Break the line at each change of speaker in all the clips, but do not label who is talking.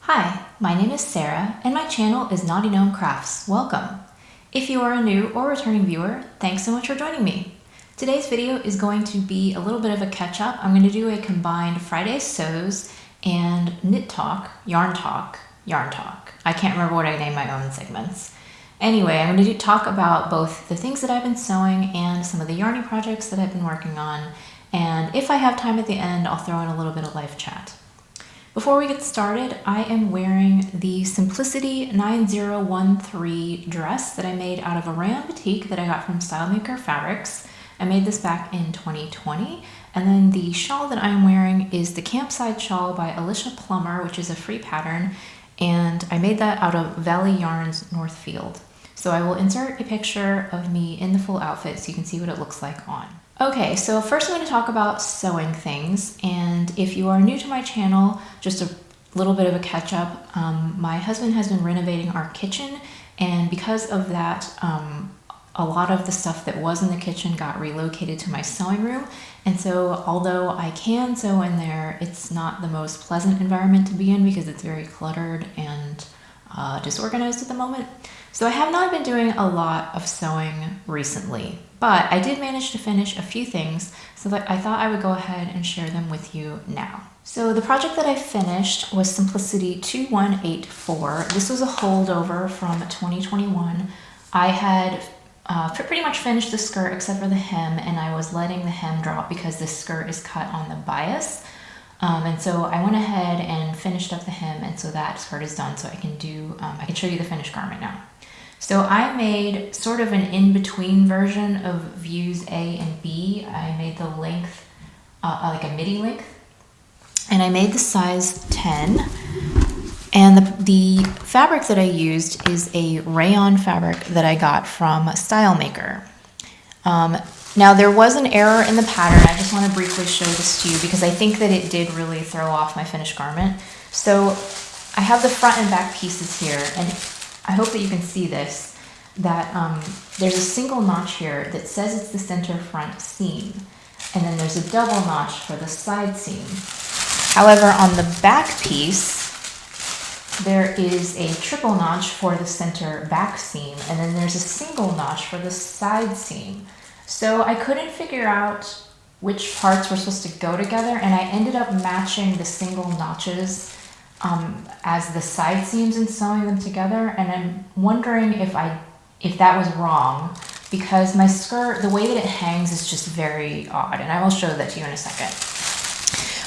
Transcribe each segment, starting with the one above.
Hi, my name is Sarah, and my channel is knottygnome Crafts. Welcome! If you are a new or returning viewer, thanks so much for joining me. Today's video is going to be a little bit of a catch-up. I'm going to do a combined Friday sews and knit talk, yarn talk. I can't remember what I named my own segments. Anyway, I'm going to talk about both the things that I've been sewing and some of the yarning projects that I've been working on. And if I have time at the end, I'll throw in a little bit of live chat. Before we get started, I am wearing the Simplicity 9013 dress that I made out of a rayon batik that I got from StyleMaker Fabrics. I made this back in 2020. And then the shawl that I'm wearing is the Campside Shawl by Alicia Plummer, which is a free pattern. And I made that out of Valley Yarns Northfield. So I will insert a picture of me in the full outfit so you can see what it looks like on. Okay, so first I'm going to talk about sewing things, and if you are new to my channel, just a little bit of a catch-up. My husband has been renovating our kitchen, and because of that, a lot of the stuff that was in the kitchen got relocated to my sewing room, and so although I can sew in there, it's not the most pleasant environment to be in because it's very cluttered and disorganized at the moment. So I have not been doing a lot of sewing recently, but I did manage to finish a few things, so that I thought I would go ahead and share them with you now. So the project that I finished was Simplicity 2184. This was a holdover from 2021. I had pretty much finished the skirt except for the hem, and I was letting the hem drop because this skirt is cut on the bias. And so I went ahead and finished up the hem, and so that skirt is done, so I can show you the finished garment now. So I made sort of an in-between version of views A and B. I made the length, like a midi length, and I made the size 10. And the fabric that I used is a rayon fabric that I got from StyleMaker. Now there was an error in the pattern. I just want to briefly show this to you because I think that it did really throw off my finished garment. So I have the front and back pieces here, and I hope that you can see this, that there's a single notch here that says it's the center front seam, and then there's a double notch for the side seam. However, on the back piece, there is a triple notch for the center back seam, and then there's a single notch for the side seam. So I couldn't figure out which parts were supposed to go together, and I ended up matching the single notches as the side seams and sewing them together, and I'm wondering if that was wrong, because my skirt, the way that it hangs is just very odd, and I will show that to you in a second.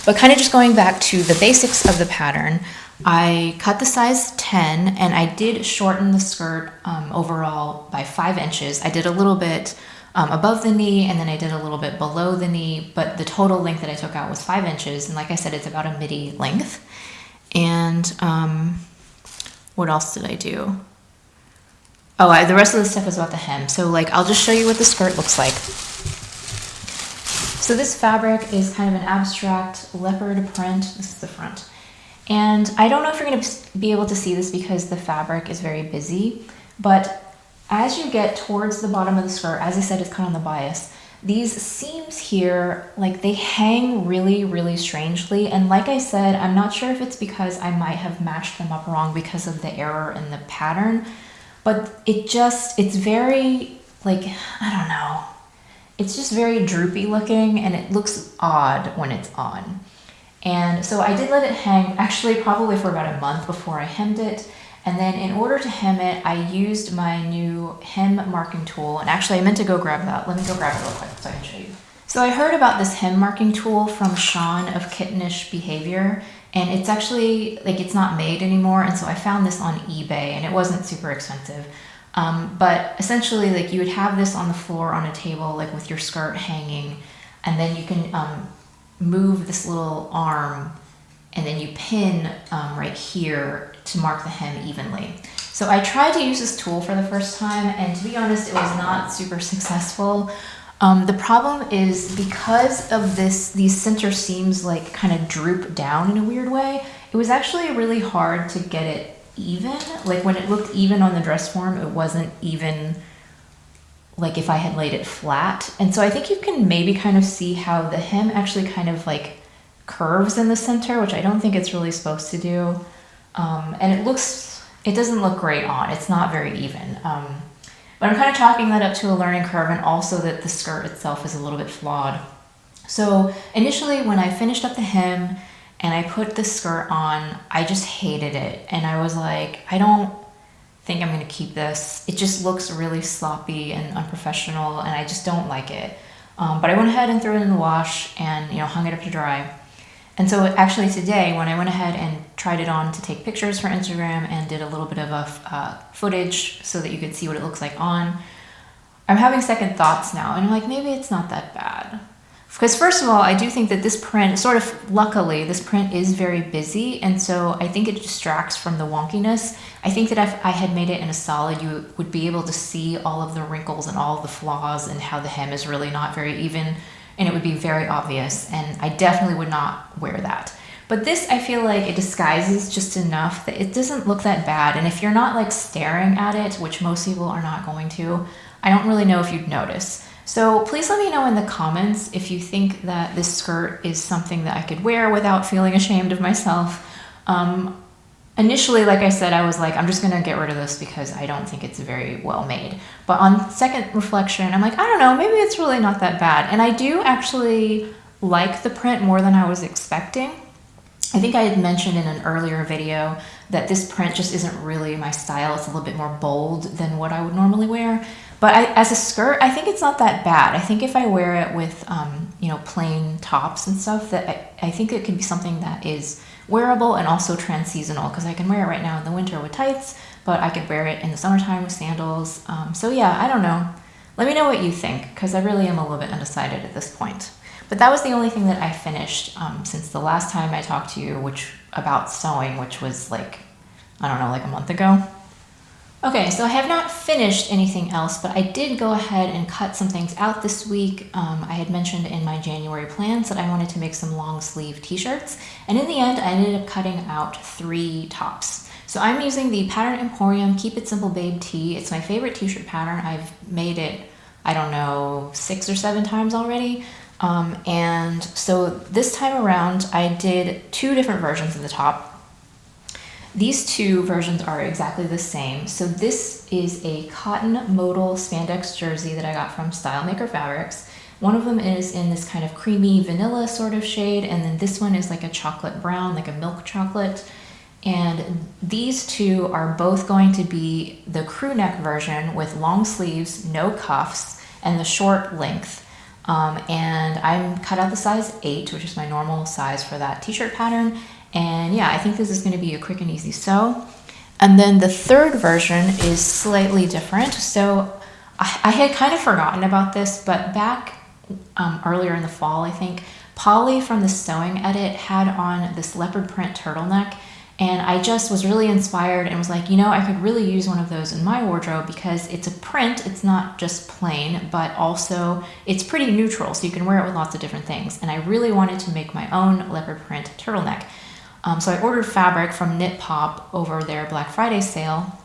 But kind of just going back to the basics of the pattern, I cut the size 10, and I did shorten the skirt overall by 5 inches. I did a little bit above the knee, and then I did a little bit below the knee, but the total length that I took out was 5 inches, and like I said, it's about a midi length. And what else did I do? Oh, the rest of the stuff is about the hem. So I'll just show you what the skirt looks like. So this fabric is kind of an abstract leopard print. This is the front. And I don't know if you're going to be able to see this because the fabric is very busy, but as you get towards the bottom of the skirt, as I said, it's cut on the bias. These seams here, they hang really, really strangely. And like I said, I'm not sure if it's because I might have matched them up wrong because of the error in the pattern, but it's very, I don't know. It's just very droopy looking, and it looks odd when it's on. And so I did let it hang, actually probably for about a month before I hemmed it. And then in order to hem it, I used my new hem marking tool. And actually I meant to go grab that. Let me go grab it real quick so I can show you. So I heard about this hem marking tool from Sean of Kittenish Behaviour. And it's actually, it's not made anymore. And so I found this on eBay, and it wasn't super expensive. But essentially, you would have this on the floor on a table, with your skirt hanging. And then you can move this little arm, and then you pin right here to mark the hem evenly. So I tried to use this tool for the first time, and to be honest, it was not super successful. The problem is because of these center seams kind of droop down in a weird way, it was actually really hard to get it even. When it looked even on the dress form, it wasn't even if I had laid it flat. And so I think you can maybe kind of see how the hem actually kind of curves in the center, which I don't think it's really supposed to do. And it doesn't look great on. It's not very even. But I'm kind of chalking that up to a learning curve, and also that the skirt itself is a little bit flawed. So initially when I finished up the hem and I put the skirt on, I just hated it. And I was like, I don't think I'm gonna keep this. It just looks really sloppy and unprofessional, and I just don't like it. But I went ahead and threw it in the wash and hung it up to dry. And so actually today, when I went ahead and tried it on to take pictures for Instagram and did a little bit of a footage so that you could see what it looks like on, I'm having second thoughts now. And I'm like, maybe it's not that bad. Because first of all, I do think that this print, sort of luckily, this print is very busy. And so I think it distracts from the wonkiness. I think that if I had made it in a solid, you would be able to see all of the wrinkles and all of the flaws and how the hem is really not very even. And it would be very obvious, and I definitely would not wear that. But this, I feel like it disguises just enough that it doesn't look that bad. And if you're not like staring at it, which most people are not going to, I don't really know if you'd notice. So please let me know in the comments if you think that this skirt is something that I could wear without feeling ashamed of myself. Initially, like I said, I was like, I'm just gonna get rid of this because I don't think it's very well made. But on second reflection, I'm like, I don't know, maybe it's really not that bad. And I do actually like the print more than I was expecting. I think I had mentioned in an earlier video that this print just isn't really my style. It's a little bit more bold than what I would normally wear. But as a skirt, I think it's not that bad. I think if I wear it with, plain tops and stuff, that I think it could be something that is wearable and also trans-seasonal, because I can wear it right now in the winter with tights, but I could wear it in the summertime with sandals. So yeah, I don't know. Let me know what you think, because I really am a little bit undecided at this point. But that was the only thing that I finished since the last time I talked to you about sewing, which was like, I don't know, like a month ago. Okay, so I have not finished anything else, but I did go ahead and cut some things out this week. I had mentioned in my January plans that I wanted to make some long sleeve t-shirts, and in the end I ended up cutting out 3 tops. So I'm using the Pattern Emporium Keep It Simple Babe tee. It's my favorite t-shirt pattern. I've made it, I don't know, 6 or 7 times already. And so this time around I did 2 different versions of the top. These 2 versions are exactly the same. So this is a cotton modal spandex jersey that I got from StyleMaker Fabrics. One of them is in this kind of creamy vanilla sort of shade, and then this one is like a chocolate brown, like a milk chocolate. And these 2 are both going to be the crew neck version with long sleeves, no cuffs, and the short length. And I'm cut out the size 8, which is my normal size for that t-shirt pattern. And yeah, I think this is going to be a quick and easy sew. And then the third version is slightly different. So I had kind of forgotten about this, but back earlier in the fall, I think, Polly from the Sewing Edit had on this leopard print turtleneck. And I just was really inspired and was like, I could really use one of those in my wardrobe because it's a print. It's not just plain, but also it's pretty neutral. So you can wear it with lots of different things. And I really wanted to make my own leopard print turtleneck. So I ordered fabric from Knit Pop over their Black Friday sale,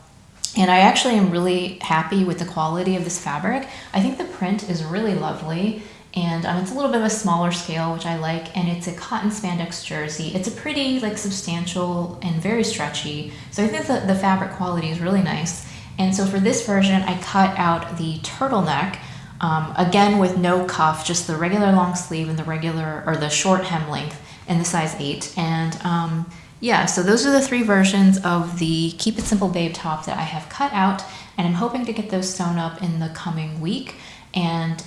and I actually am really happy with the quality of this fabric. I think the print is really lovely, and it's a little bit of a smaller scale, which I like, and it's a cotton spandex jersey. It's a pretty substantial and very stretchy, so I think the fabric quality is really nice. And so for this version, I cut out the turtleneck, again with no cuff, just the regular long sleeve and the short hem length, in the size 8. And yeah, so those are the 3 versions of the Keep It Simple Babe top that I have cut out, and I'm hoping to get those sewn up in the coming week. And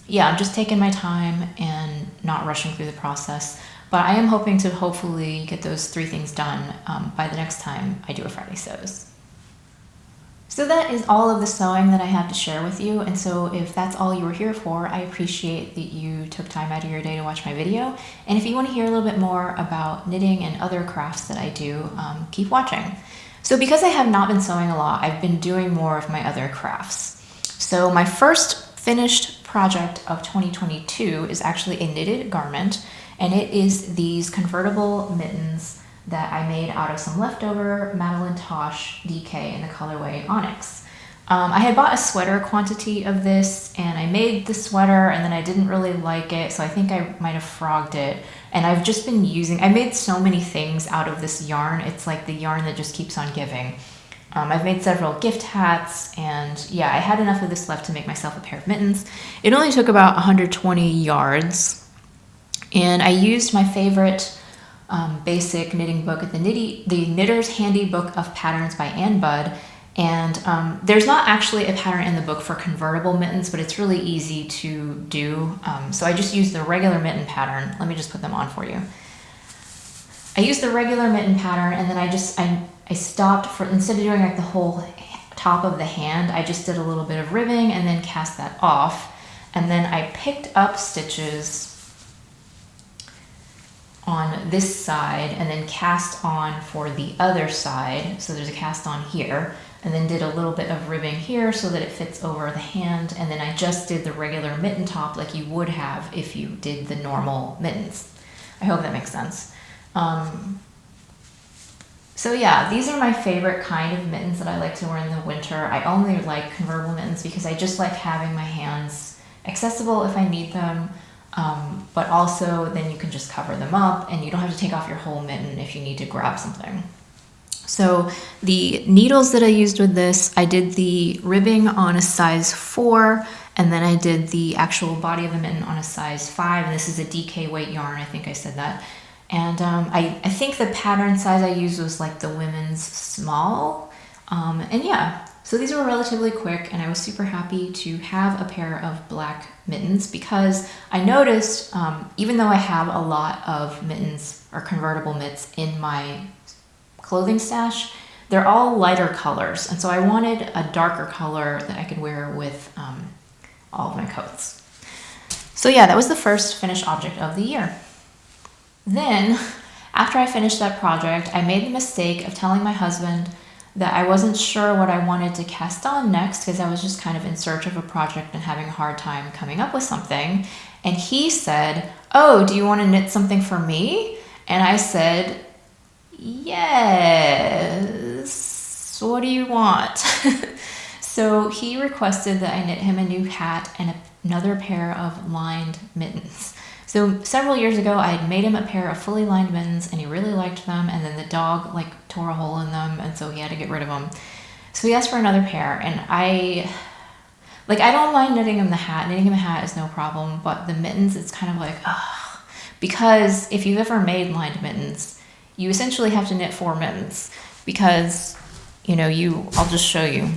yeah, I'm just taking my time and not rushing through the process, but I am hoping to hopefully get those 3 things done by the next time I do a Friday Sews. So that is all of the sewing that I have to share with you, and so if that's all you were here for, I appreciate that you took time out of your day to watch my video. And if you want to hear a little bit more about knitting and other crafts that I do, keep watching. So because I have not been sewing a lot, I've been doing more of my other crafts. So my first finished project of 2022 is actually a knitted garment, and it is these convertible mittens that I made out of some leftover Madeline Tosh DK in the colorway Onyx. I had bought a sweater quantity of this, and I made the sweater, and then I didn't really like it, so I think I might have frogged it. And I've just been using, I made so many things out of this yarn. It's like the yarn that just keeps on giving. I've made several gift hats, and yeah, I had enough of this left to make myself a pair of mittens. It only took about 120 yards, and I used my favorite basic knitting book, the Knitter's Handy Book of Patterns by Ann Budd. And there's not actually a pattern in the book for convertible mittens, but it's really easy to do. So I just used the regular mitten pattern. Let me just put them on for you. I used the regular mitten pattern, and then I stopped for, instead of doing like the whole top of the hand, I just did a little bit of ribbing and then cast that off. And then I picked up stitches on this side and then cast on for the other side. So there's a cast on here, and then did a little bit of ribbing here so that it fits over the hand. And then I just did the regular mitten top like you would have if you did the normal mittens. I hope that makes sense. So yeah, these are my favorite kind of mittens that I like to wear in the winter. I only like convertible mittens because I just like having my hands accessible if I need them. But also then you can just cover them up and you don't have to take off your whole mitten if you need to grab something. So the needles that I used with this, I did the ribbing on a size 4, and then I did the actual body of the mitten on a size 5, and this is a DK weight yarn, I think I said that. And I think the pattern size I used was like the women's small. And yeah, so these were relatively quick, and I was super happy to have a pair of black mittens because I noticed, even though I have a lot of mittens or convertible mitts in my clothing stash, they're all lighter colors, and so I wanted a darker color that I could wear with all of my coats. So yeah, that was the first finished object of the year. Then, after I finished that project, I made the mistake of telling my husband that I wasn't sure what I wanted to cast on next because I was just kind of in search of a project and having a hard time coming up with something. And he said, "Oh, do you want to knit something for me?" And I said, "Yes, what do you want?" So he requested that I knit him a new hat and another pair of lined mittens. So several years ago, I had made him a pair of fully lined mittens, and he really liked them, and then the dog like tore a hole in them, and so he had to get rid of them. So he asked for another pair, and I don't mind knitting him the hat. Knitting him a hat is no problem, but the mittens, it's kind of like, ugh. Because if you've ever made lined mittens, you essentially have to knit 4 mittens because, I'll just show you.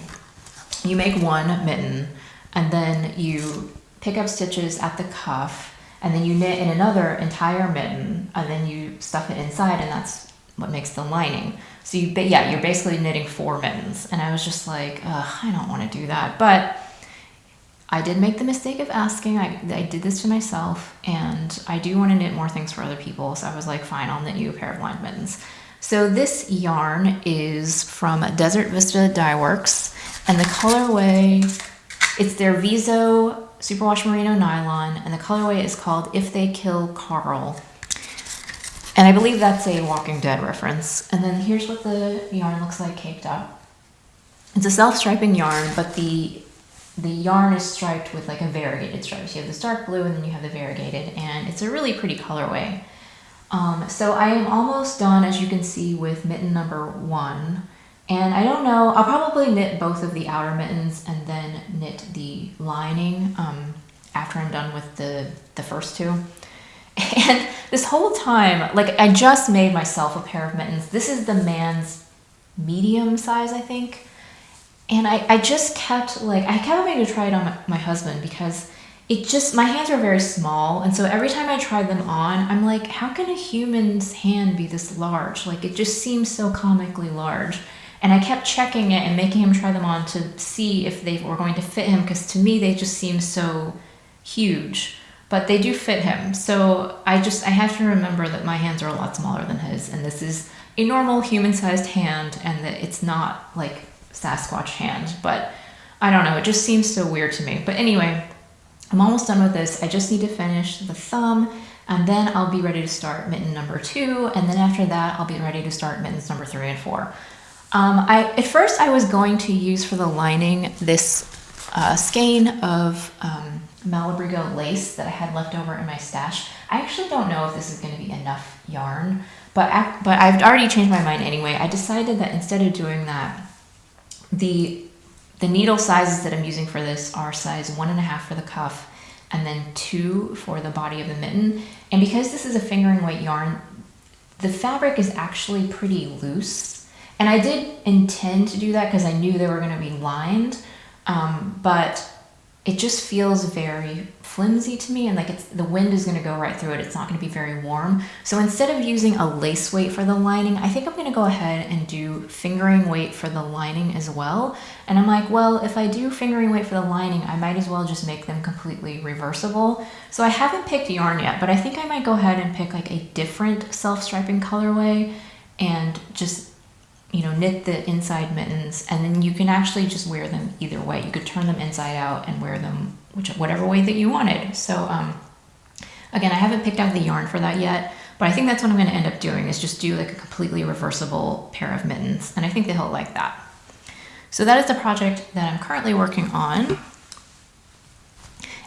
You make one mitten, and then you pick up stitches at the cuff, and then you knit in another entire mitten, and then you stuff it inside, and that's what makes the lining. So you're basically knitting 4 mittens. And I was just like, ugh, I don't want to do that. But I did make the mistake of asking. I did this to myself, and I do want to knit more things for other people. So I was like, fine, I'll knit you a pair of lined mittens. So this yarn is from Desert Vista Dye Works, and the colorway, it's their Viso Superwash Merino Nylon, and the colorway is called If They Kill Carl. And I believe that's a Walking Dead reference. And then here's what the yarn looks like caked up. It's a self-striping yarn, but the yarn is striped with like a variegated stripe. So you have this dark blue and then you have the variegated, and it's a really pretty colorway. So I am almost done, as you can see, with mitten number 1. And I don't know, I'll probably knit both of the outer mittens and then knit the lining after I'm done with the first 2. And this whole time, I just made myself a pair of mittens. This is the man's medium size, I think. And I just kept, I kept having to try it on my husband because my hands are very small. And so every time I tried them on, I'm like, how can a human's hand be this large? It just seems so comically large. And I kept checking it and making him try them on to see if they were going to fit him, because to me they just seem so huge, but they do fit him. So I have to remember that my hands are a lot smaller than his, and this is a normal human-sized hand, and that it's not like Sasquatch hand. But I don't know, it just seems so weird to me. But anyway, I'm almost done with this. I just need to finish the thumb, and then I'll be ready to start mitten number 2, and then after that I'll be ready to start mittens number 3 and 4. At first I was going to use for the lining this skein of Malabrigo lace that I had left over in my stash. I actually don't know if this is going to be enough yarn, but I've already changed my mind anyway. I decided that instead of doing that, the needle sizes that I'm using for this are size 1.5 for the cuff and then 2 for the body of the mitten. And because this is a fingering weight yarn, the fabric is actually pretty loose. And I did intend to do that because I knew they were going to be lined, but it just feels very flimsy to me, and like the wind is going to go right through it. It's not going to be very warm. So instead of using a lace weight for the lining, I think I'm going to go ahead and do fingering weight for the lining as well. And I'm like, well, if I do fingering weight for the lining, I might as well just make them completely reversible. So I haven't picked yarn yet, but I think I might go ahead and pick like a different self-striping colorway and just, you know, knit the inside mittens, and then you can actually just wear them either way. You could turn them inside out and wear them whatever way that you wanted. So again, I haven't picked out the yarn for that yet, but I think that's what I'm going to end up doing, is just do like a completely reversible pair of mittens, and I think that he'll like that. So that is the project that I'm currently working on.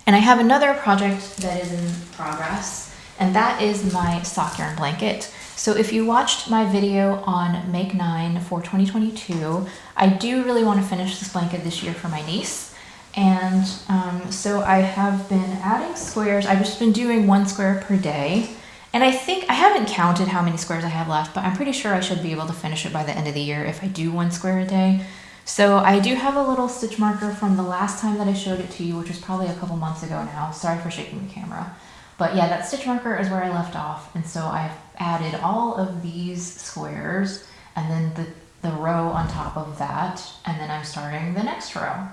And I have another project that is in progress, and that is my sock yarn blanket. So if you watched my video on Make 9 for 2022, I do really want to finish this blanket this year for my niece. And so I have been adding squares. I've just been doing 1 square per day. And I think, I haven't counted how many squares I have left, but I'm pretty sure I should be able to finish it by the end of the year if I do 1 square a day. So I do have a little stitch marker from the last time that I showed it to you, which was probably a couple months ago now. Sorry for shaking the camera. But yeah, that stitch marker is where I left off. And so I've added all of these squares and then the row on top of that. And then I'm starting the next row.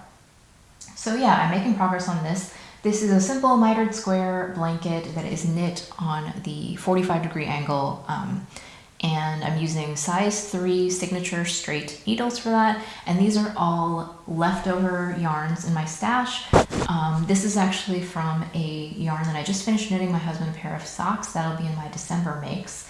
So yeah, I'm making progress on this. This is a simple mitered square blanket that is knit on the 45-degree angle. And I'm using size 3 signature straight needles for that. And these are all leftover yarns in my stash. This is actually from a yarn that I just finished knitting my husband a pair of socks. That'll be in my December makes.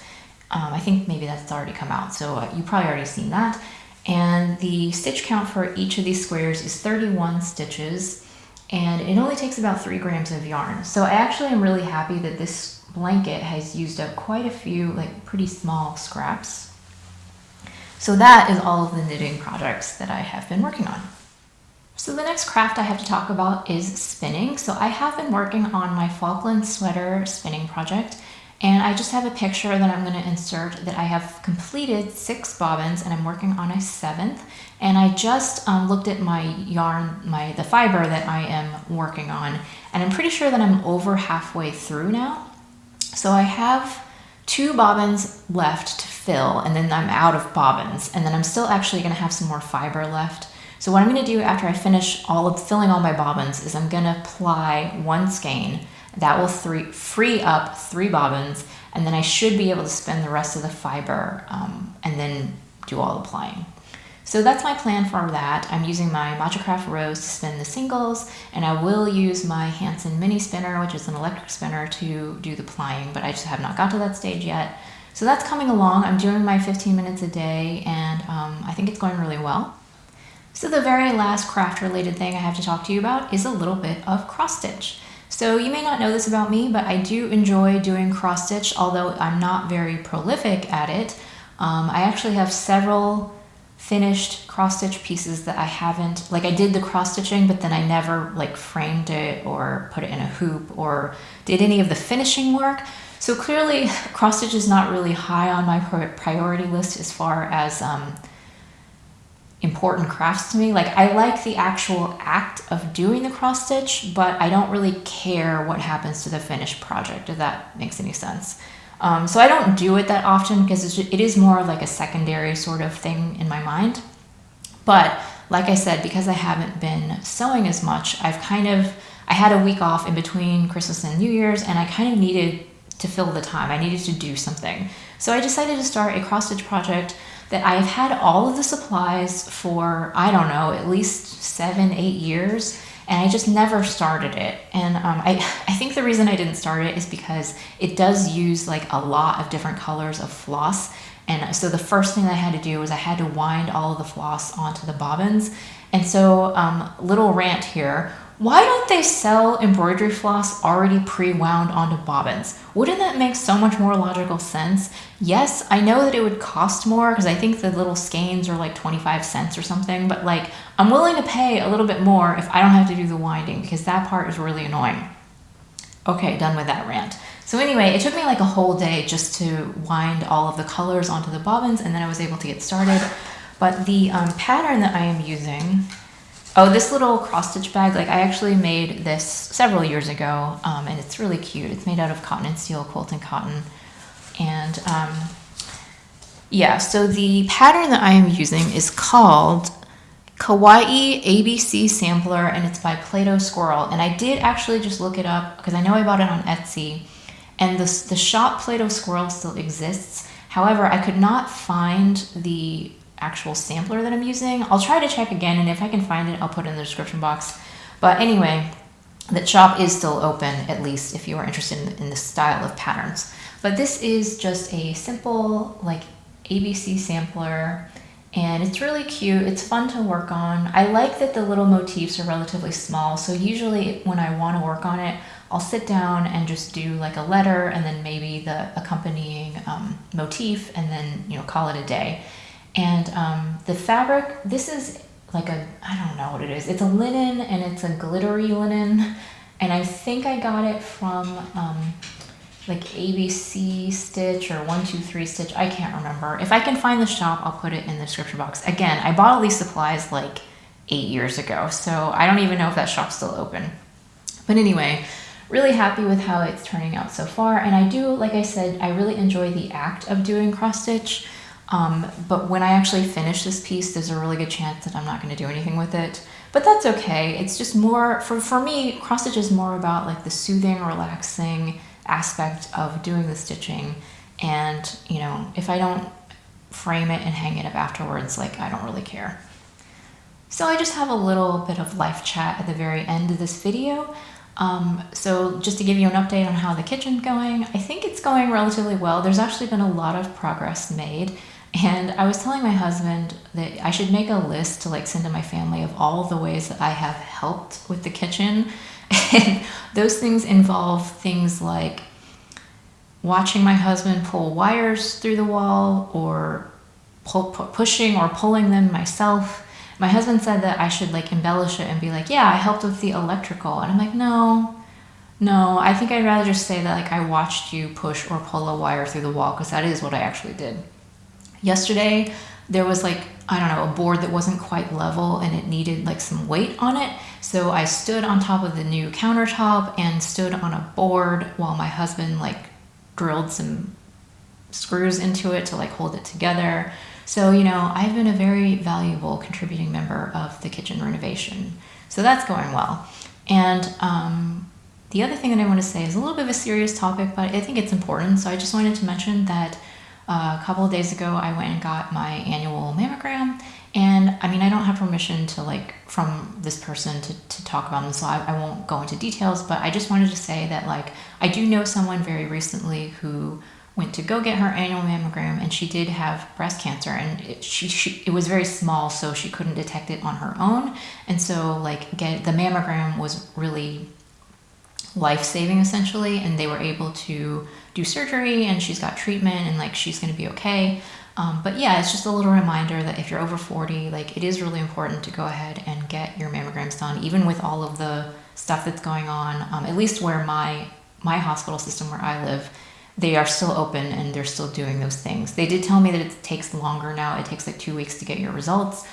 I think maybe that's already come out, so you've probably already seen that. And the stitch count for each of these squares is 31 stitches, and it only takes about 3 grams of yarn. So I actually am really happy that this blanket has used up quite a few like pretty small scraps. So that is all of the knitting projects that I have been working on. So the next craft I have to talk about is spinning. So I have been working on my Falkland sweater spinning project, and I just have a picture that I'm going to insert that I have completed 6 bobbins and I'm working on a 7th. And I just looked at my yarn, the fiber that I am working on, and I'm pretty sure that I'm over halfway through now. So I have 2 bobbins left to fill, and then I'm out of bobbins, and then I'm still actually going to have some more fiber left. So what I'm going to do after I finish filling all my bobbins is I'm going to ply 1 skein. That will free up 3 bobbins, and then I should be able to spin the rest of the fiber and then do all the plying. So that's my plan for that. I'm using my Matchacraft Rose to spin the singles, and I will use my Hanson mini spinner, which is an electric spinner, to do the plying, but I just have not got to that stage yet. So that's coming along. I'm doing my 15 minutes a day, and I think it's going really well. So the very last craft related thing I have to talk to you about is a little bit of cross stitch. So you may not know this about me, but I do enjoy doing cross stitch, although I'm not very prolific at it. I actually have several finished cross stitch pieces that I haven't, like I did the cross stitching, but then I never like framed it or put it in a hoop or did any of the finishing work. So clearly cross stitch is not really high on my priority list as far as important crafts to me. Like I like the actual act of doing the cross stitch, but I don't really care what happens to the finished project, if that makes any sense. So I don't do it that often because it is more like a secondary sort of thing in my mind. But like I said, because I haven't been sewing as much, I had a week off in between Christmas and New Year's, and I kind of needed to fill the time. I needed to do something. So I decided to start a cross stitch project that I've had all of the supplies for, I don't know, at least 7-8 years. And I just never started it. And I think the reason I didn't start it is because it does use like a lot of different colors of floss. And so the first thing that I had to do was I had to wind all of the floss onto the bobbins. And so, little rant here. Why don't they sell embroidery floss already pre-wound onto bobbins? Wouldn't that make so much more logical sense? Yes, I know that it would cost more because I think the little skeins are like 25 cents or something, but like I'm willing to pay a little bit more if I don't have to do the winding because that part is really annoying. Okay, done with that rant. So anyway, it took me like a whole day just to wind all of the colors onto the bobbins, and then I was able to get started. But the pattern that I am using, oh, this little cross stitch bag, like I actually made this several years ago, and it's really cute. It's made out of cotton and steel, quilting cotton. And yeah, so the pattern that I am using is called Kawaii Abc Sampler, and it's by Play-Doh Squirrel. And I did actually just look it up because I know I bought it on Etsy, and the shop Play-Doh Squirrel still exists. However, I could not find the actual sampler that I'm using. I'll try to check again, and if I can find it, I'll put it in the description box. But anyway, the shop is still open, at least if you are interested in this style of patterns. But this is just a simple like ABC sampler, and it's really cute. It's fun to work on. I like that the little motifs are relatively small, so usually when I want to work on it, I'll sit down and just do like a letter and then maybe the accompanying motif, and then, you know, call it a day. And the fabric, this is like a, I don't know what it is. It's a linen, and it's a glittery linen. And I think I got it from like ABC Stitch or 123 Stitch. I can't remember. If I can find the shop, I'll put it in the description box. Again, I bought all these supplies like 8 years ago, so I don't even know if that shop's still open. But anyway, really happy with how it's turning out so far. And I do, like I said, I really enjoy the act of doing cross stitch. But when I actually finish this piece, there's a really good chance that I'm not going to do anything with it. But that's okay. It's just more, for me, cross stitch is more about like the soothing, relaxing aspect of doing the stitching. And, you know, if I don't frame it and hang it up afterwards, like, I don't really care. So I just have a little bit of life chat at the very end of this video. So just to give you an update on how the kitchen's going, I think it's going relatively well. There's actually been a lot of progress made. And I was telling my husband that I should make a list to like send to my family of all the ways that I have helped with the kitchen. And those things involve things like watching my husband pull wires through the wall, or pushing or pulling them myself. My husband said that I should like embellish it and be like, yeah, I helped with the electrical. And I'm like, no, I think I'd rather just say that like I watched you push or pull a wire through the wall, because that is what I actually did. Yesterday, there was like, I don't know, a board that wasn't quite level and it needed like some weight on it. So I stood on top of the new countertop and stood on a board while my husband like drilled some screws into it to like hold it together. So, you know, I've been a very valuable contributing member of the kitchen renovation. So that's going well. And the other thing that I want to say is a little bit of a serious topic, but I think it's important. So I just wanted to mention that a couple of days ago, I went and got my annual mammogram. And I mean, I don't have permission to like from this person to talk about them, so I won't go into details, but I just wanted to say that like I do know someone very recently who went to go get her annual mammogram, and she did have breast cancer, and it was very small, so she couldn't detect it on her own. And so like the mammogram was really life-saving essentially, and they were able to do surgery, and she's got treatment, and like she's going to be okay. But yeah, it's just a little reminder that if you're over 40, like it is really important to go ahead and get your mammograms done, even with all of the stuff that's going on. At least where my hospital system where I live, they are still open and they're still doing those things. They did tell me that it takes longer now. It takes like 2 weeks to get your results.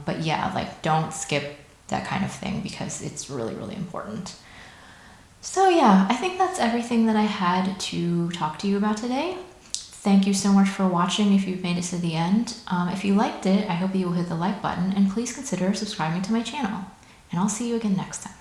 But yeah, like don't skip that kind of thing because it's really, really important. So yeah, I think that's everything that I had to talk to you about today. Thank you so much for watching if you've made it to the end. If you liked it, I hope you will hit the like button, and please consider subscribing to my channel. And I'll see you again next time.